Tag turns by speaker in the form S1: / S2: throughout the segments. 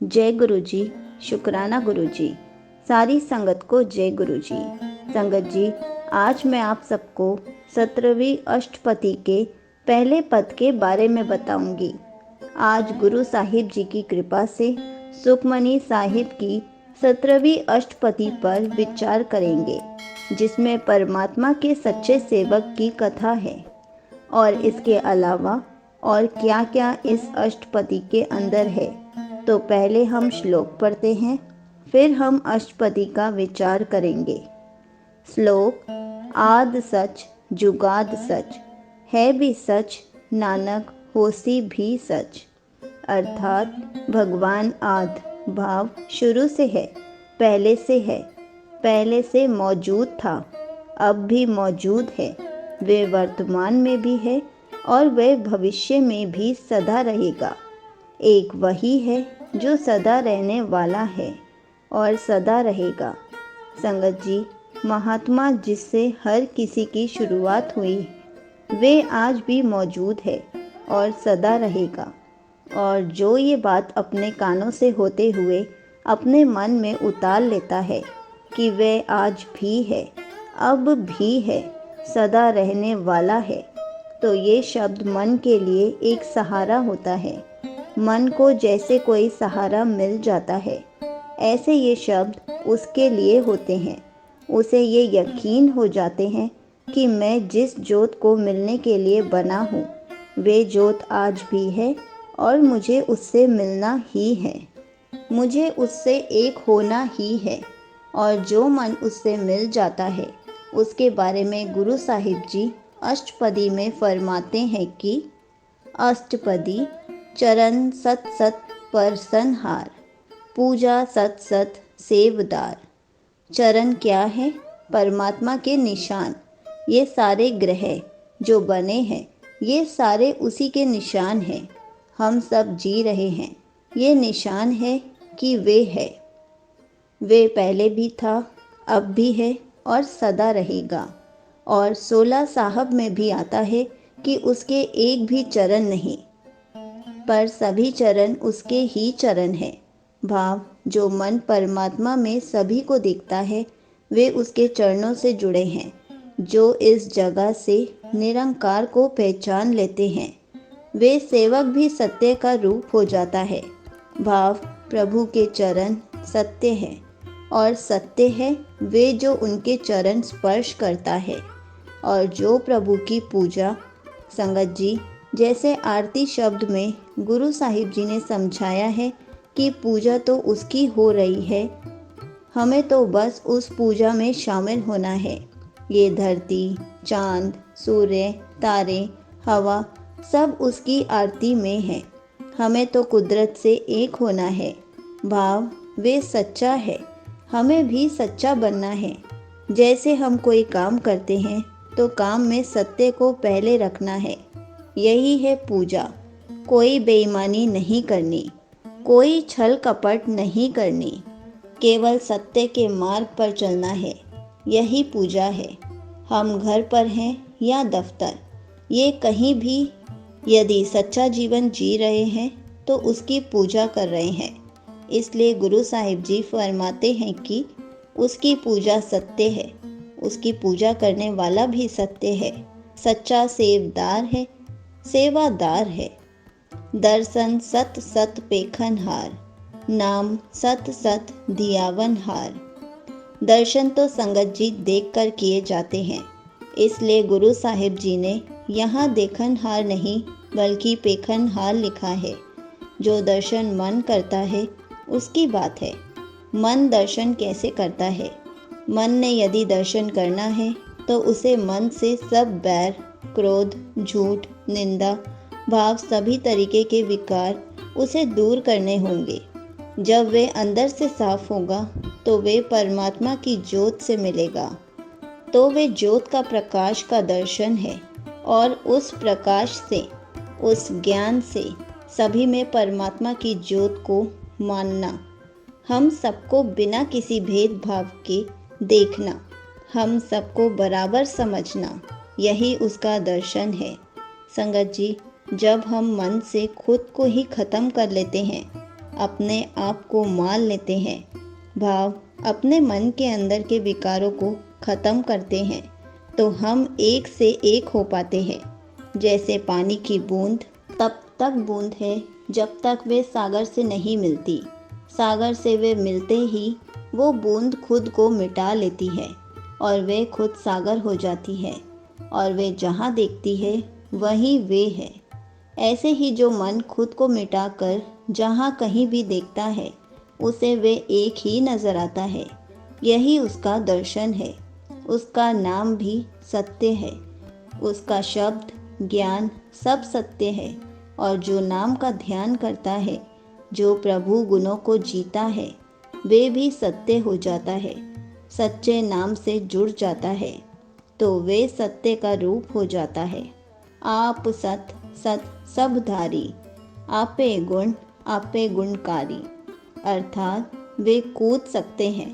S1: जय गुरु जी। शुक्राना गुरु जी। सारी संगत को जय गुरु जी। संगत जी, आज मैं आप सबको 17वीं अष्टपदी के पहले पद के बारे में बताऊंगी। आज गुरु साहिब जी की कृपा से सुखमनी साहिब की 17वीं अष्टपदी पर विचार करेंगे, जिसमें परमात्मा के सच्चे सेवक की कथा है। और इसके अलावा और क्या क्या इस अष्टपदी के अंदर है, तो पहले हम श्लोक पढ़ते हैं, फिर हम अष्टपदी का विचार करेंगे। श्लोक। आद सच जुगाद सच, है भी सच नानक होसी भी सच। अर्थात भगवान आद भाव शुरू से है, पहले से मौजूद था, अब भी मौजूद है, वे वर्तमान में भी है और वे भविष्य में भी सदा रहेगा। एक वही है जो सदा रहने वाला है और सदा रहेगा। संगत जी, महात्मा जिससे हर किसी की शुरुआत हुई, वे आज भी मौजूद है और सदा रहेगा। और जो ये बात अपने कानों से होते हुए अपने मन में उतार लेता है कि वे आज भी है, अब भी है, सदा रहने वाला है, तो ये शब्द मन के लिए एक सहारा होता है। मन को जैसे कोई सहारा मिल जाता है, ऐसे ये शब्द उसके लिए होते हैं। उसे ये यकीन हो जाते हैं कि मैं जिस जोत को मिलने के लिए बना हूँ, वे जोत आज भी है और मुझे उससे मिलना ही है, मुझे उससे एक होना ही है। और जो मन उससे मिल जाता है, उसके बारे में गुरु साहिब जी अष्टपदी में फरमाते हैं कि अष्टपदी चरण सत सत परसनहार, पूजा सत सत सेवदार। चरण क्या है? परमात्मा के निशान। ये सारे ग्रह जो बने हैं, ये सारे उसी के निशान हैं। हम सब जी रहे हैं, ये निशान है कि वे है। वे पहले भी था, अब भी है और सदा रहेगा। और 16 साहब में भी आता है कि उसके एक भी चरण नहीं, पर सभी चरण उसके ही चरण हैं। भाव जो मन परमात्मा में सभी को दिखता है, वे उसके चरणों से जुड़े हैं। जो इस जगह से निरंकार को पहचान लेते हैं, वे सेवक भी सत्य का रूप हो जाता है। भाव प्रभु के चरण सत्य है और सत्य है वे जो उनके चरण स्पर्श करता है। और जो प्रभु की पूजा, संगत जी, जैसे आरती शब्द में गुरु साहिब जी ने समझाया है कि पूजा तो उसकी हो रही है, हमें तो बस उस पूजा में शामिल होना है। ये धरती, चांद, सूर्य, तारे, हवा सब उसकी आरती में है। हमें तो कुदरत से एक होना है। भाव वे सच्चा है, हमें भी सच्चा बनना है। जैसे हम कोई काम करते हैं तो काम में सत्य को पहले रखना है। यही है पूजा। कोई बेईमानी नहीं करनी, कोई छल कपट नहीं करनी, केवल सत्य के मार्ग पर चलना है। यही पूजा है। हम घर पर हैं या दफ्तर, ये कहीं भी यदि सच्चा जीवन जी रहे हैं तो उसकी पूजा कर रहे हैं। इसलिए गुरु साहिब जी फरमाते हैं कि उसकी पूजा सत्य है, उसकी पूजा करने वाला भी सत्य है, सच्चा सेवदार है, सेवादार है। दर्शन सत सत पेखनहार, नाम सत सत धियावनहार। दर्शन तो संगत जी देख कर किए जाते हैं, इसलिए गुरु साहिब जी ने यहाँ देखनहार नहीं बल्कि पेखनहार लिखा है। जो दर्शन मन करता है उसकी बात है। मन दर्शन कैसे करता है? मन ने यदि दर्शन करना है तो उसे मन से सब बैर, क्रोध, झूठ, निंदा भाव सभी तरीके के विकार उसे दूर करने होंगे। जब वे अंदर से साफ होगा तो वे परमात्मा की ज्योत से मिलेगा। तो वे ज्योत का प्रकाश का दर्शन है और उस प्रकाश से, उस ज्ञान से सभी में परमात्मा की ज्योत को मानना, हम सबको बिना किसी भेदभाव के देखना, हम सबको बराबर समझना, यही उसका दर्शन है। संगत जी, जब हम मन से खुद को ही ख़त्म कर लेते हैं, अपने आप को मान लेते हैं। भाव अपने मन के अंदर के विकारों को खत्म करते हैं तो हम एक से एक हो पाते हैं। जैसे पानी की बूंद तब तक बूंद है जब तक वे सागर से नहीं मिलती। सागर से वे मिलते ही वो बूंद खुद को मिटा लेती है और वे खुद सागर हो जाती है और वे जहाँ देखती है वहीं वे है। ऐसे ही जो मन खुद को मिटाकर जहाँ कहीं भी देखता है उसे वे एक ही नज़र आता है। यही उसका दर्शन है। उसका नाम भी सत्य है। उसका शब्द ज्ञान सब सत्य है। और जो नाम का ध्यान करता है, जो प्रभु गुणों को जीता है, वे भी सत्य हो जाता है। सच्चे नाम से जुड़ जाता है तो वे सत्य का रूप हो जाता है। आप सत सत सब धारी, आपे गुण आपे गुणकारी। अर्थात वे कूद सकते हैं।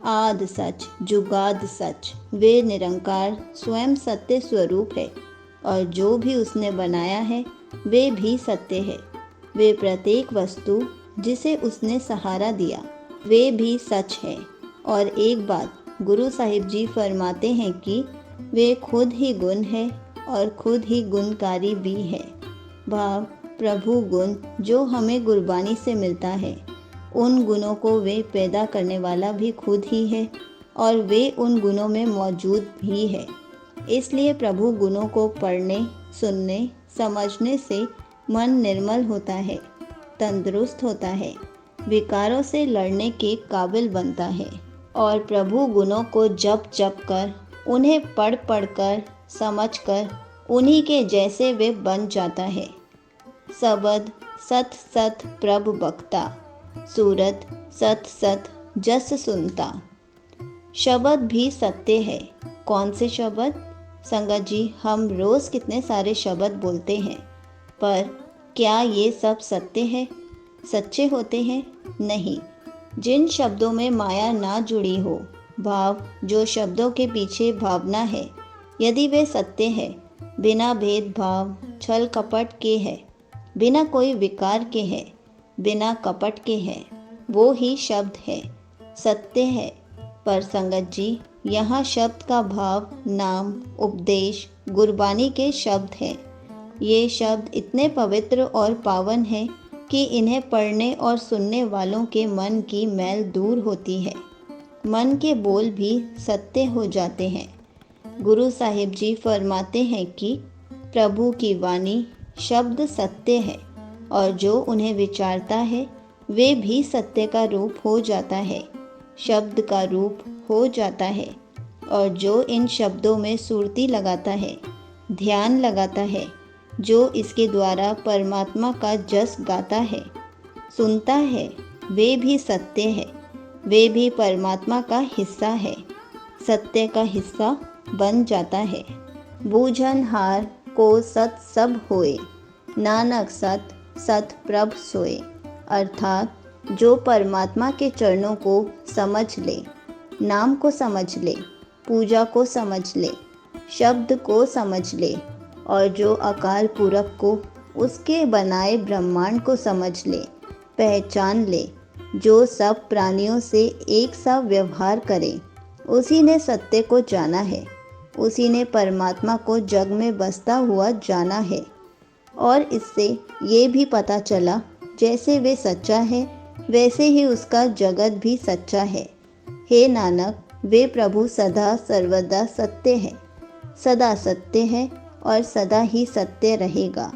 S1: आद सच जुगाद सच, वे निरंकार स्वयं सत्य स्वरूप है और जो भी उसने बनाया है वे भी सत्य है। वे प्रत्येक वस्तु जिसे उसने सहारा दिया वे भी सच है। और एक बात गुरु साहिब जी फरमाते हैं कि वे खुद ही गुण है और खुद ही गुणकारी भी है। भाव प्रभु गुण जो हमें गुरबानी से मिलता है, उन गुणों को वे पैदा करने वाला भी खुद ही है और वे उन गुणों में मौजूद भी है। इसलिए प्रभु गुणों को पढ़ने, सुनने, समझने से मन निर्मल होता है, तंदुरुस्त होता है, विकारों से लड़ने के काबिल बनता है और प्रभु गुणों को जप जप कर, उन्हें पढ़ पढ़ कर, समझ कर उन्हीं के जैसे वे बन जाता है। सबद सत सत प्रभ बख्ता, सूरत सत सत जस सुनता। शब्द भी सत्य है। कौन से शब्द? संगत जी, हम रोज़ कितने सारे शब्द बोलते हैं, पर क्या ये सब सत्य है, सच्चे होते हैं? नहीं। जिन शब्दों में माया ना जुड़ी हो, भाव जो शब्दों के पीछे भावना है, यदि वे सत्य है, बिना भेदभाव छल कपट के है, बिना कोई विकार के है, बिना कपट के है, वो ही शब्द है, सत्य है। पर संगत जी, यहाँ शब्द का भाव नाम, उपदेश, गुरबानी के शब्द हैं। ये शब्द इतने पवित्र और पावन हैं कि इन्हें पढ़ने और सुनने वालों के मन की मैल दूर होती है। मन के बोल भी सत्य हो जाते हैं। गुरु साहिब जी फरमाते हैं कि प्रभु की वाणी शब्द सत्य है और जो उन्हें विचारता है वे भी सत्य का रूप हो जाता है, शब्द का रूप हो जाता है। और जो इन शब्दों में सुरती लगाता है, ध्यान लगाता है, जो इसके द्वारा परमात्मा का जस गाता है, सुनता है, वे भी सत्य है, वे भी परमात्मा का हिस्सा है, सत्य का हिस्सा बन जाता है। बूझनहार को सत सब होए, नानक सत सत प्रभ सोए। अर्थात जो परमात्मा के चरणों को समझ ले, नाम को समझ ले, पूजा को समझ ले, शब्द को समझ ले और जो अकाल पुरख को, उसके बनाए ब्रह्मांड को समझ ले, पहचान ले, जो सब प्राणियों से एक सा व्यवहार करे, उसी ने सत्य को जाना है, उसी ने परमात्मा को जग में बसता हुआ जाना है। और इससे ये भी पता चला, जैसे वे सच्चा है वैसे ही उसका जगत भी सच्चा है। हे नानक, वे प्रभु सदा सर्वदा सत्य है, सदा सत्य है और सदा ही सत्य रहेगा।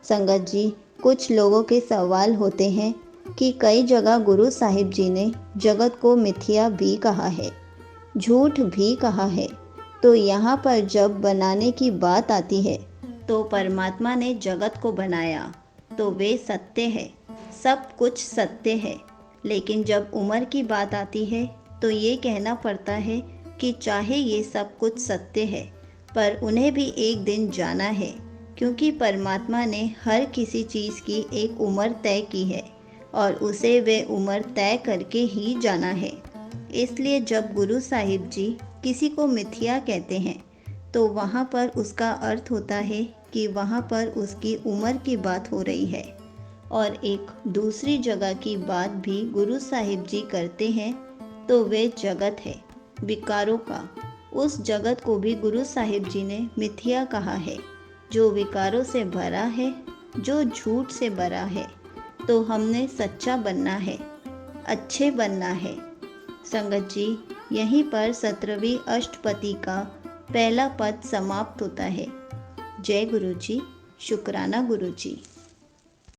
S1: संगत जी, कुछ लोगों के सवाल होते हैं कि कई जगह गुरु साहिब जी ने जगत को मिथ्या भी कहा है, झूठ भी कहा है, तो यहाँ पर जब बनाने की बात आती है तो परमात्मा ने जगत को बनाया तो वे सत्य है, सब कुछ सत्य है। लेकिन जब उम्र की बात आती है तो ये कहना पड़ता है कि चाहे ये सब कुछ सत्य है, पर उन्हें भी एक दिन जाना है, क्योंकि परमात्मा ने हर किसी चीज़ की एक उम्र तय की है और उसे वे उम्र तय करके ही जाना है। इसलिए जब गुरु साहिब जी किसी को मिथ्या कहते हैं तो वहाँ पर उसका अर्थ होता है कि वहाँ पर उसकी उम्र की बात हो रही है और एक दूसरी जगह की बात भी गुरु साहिब जी करते हैं तो वे जगत है विकारों का। उस जगत को भी गुरु साहिब जी ने मिथ्या कहा है, जो विकारों से भरा है, जो झूठ से भरा है। तो हमने सच्चा बनना है, अच्छे बनना है। संगत जी, यहीं पर 17वीं अष्टपदी का पहला पद समाप्त होता है। जय गुरु जी, शुक्राना गुरु जी।